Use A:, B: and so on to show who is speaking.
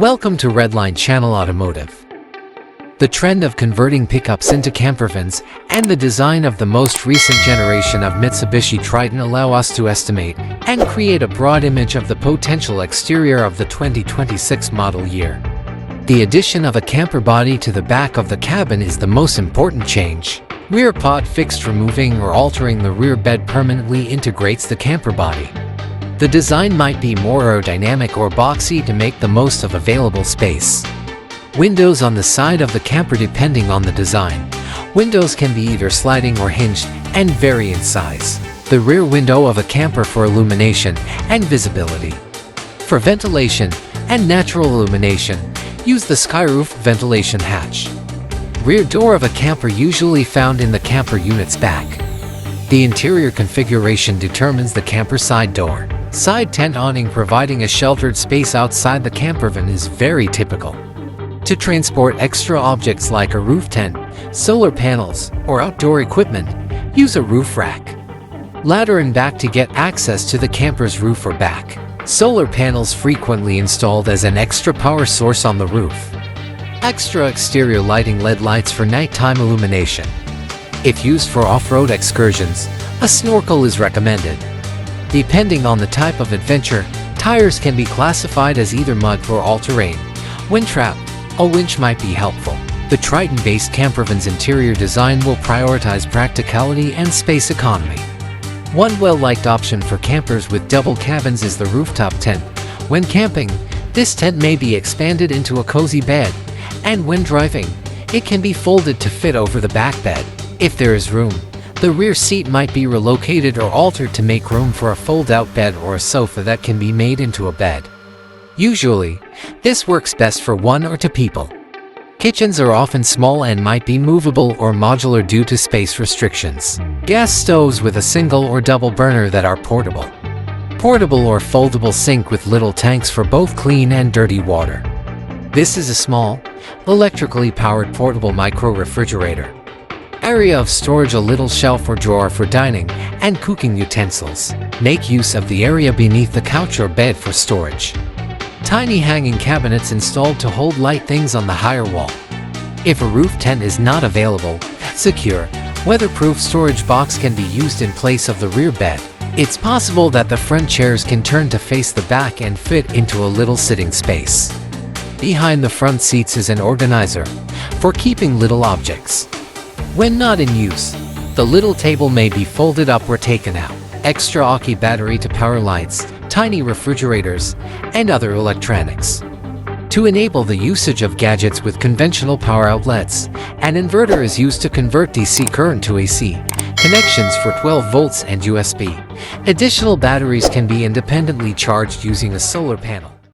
A: Welcome to Redline Channel Automotive. The trend of converting pickups into campervans and the design of the most recent generation of Mitsubishi Triton allow us to estimate and create a broad image of the potential exterior of the 2026 model year. The addition of a camper body to the back of the cabin is the most important change. Rear pod fixed. Removing or altering the rear bed permanently integrates the camper body. The design might be more aerodynamic or boxy to make the most of available space. Windows on the side of the camper. Depending on the design, windows can be either sliding or hinged and vary in size. The rear window of a camper for illumination and visibility. For ventilation and natural illumination, use the skyroof ventilation hatch. Rear door of a camper usually found in the camper unit's back. The interior configuration determines the camper side door. Side tent awning providing a sheltered space outside the campervan is very typical. To transport extra objects like a roof tent, solar panels, or outdoor equipment, use a roof rack. Ladder and back to get access to the camper's roof or back. Solar panels frequently installed as an extra power source on the roof. Extra exterior lighting. LED lights for nighttime illumination. If used for off-road excursions, a snorkel is recommended. Depending on the type of adventure, tires can be classified as either mud or all-terrain. When trapped, a winch might be helpful. The Triton-based campervan's interior design will prioritize practicality and space economy. One well-liked option for campers with double cabins is the rooftop tent. When camping, this tent may be expanded into a cozy bed, and when driving, it can be folded to fit over the back bed. If there is room, the rear seat might be relocated or altered to make room for a fold-out bed or a sofa that can be made into a bed. Usually, this works best for 1 or 2 people. Kitchens are often small and might be movable or modular due to space restrictions. Gas stoves with a single or double burner that are portable. Portable or foldable sink with little tanks for both clean and dirty water. This is a small, electrically powered portable micro-refrigerator. Area of storage. A little shelf or drawer for dining and cooking utensils. Make use of the area beneath the couch or bed for storage. Tiny hanging cabinets installed to hold light things on the higher wall. If a roof tent is not available, secure, weatherproof storage box can be used in place of the rear bed. It's possible that the front chairs can turn to face the back and fit into a little sitting space. Behind the front seats is an organizer for keeping little objects. When not in use, the little table may be folded up or taken out. Extra Aki battery to power lights, tiny refrigerators, and other electronics. To enable the usage of gadgets with conventional power outlets, an inverter is used to convert DC current to AC. Connections for 12 volts and USB. Additional batteries can be independently charged using a solar panel.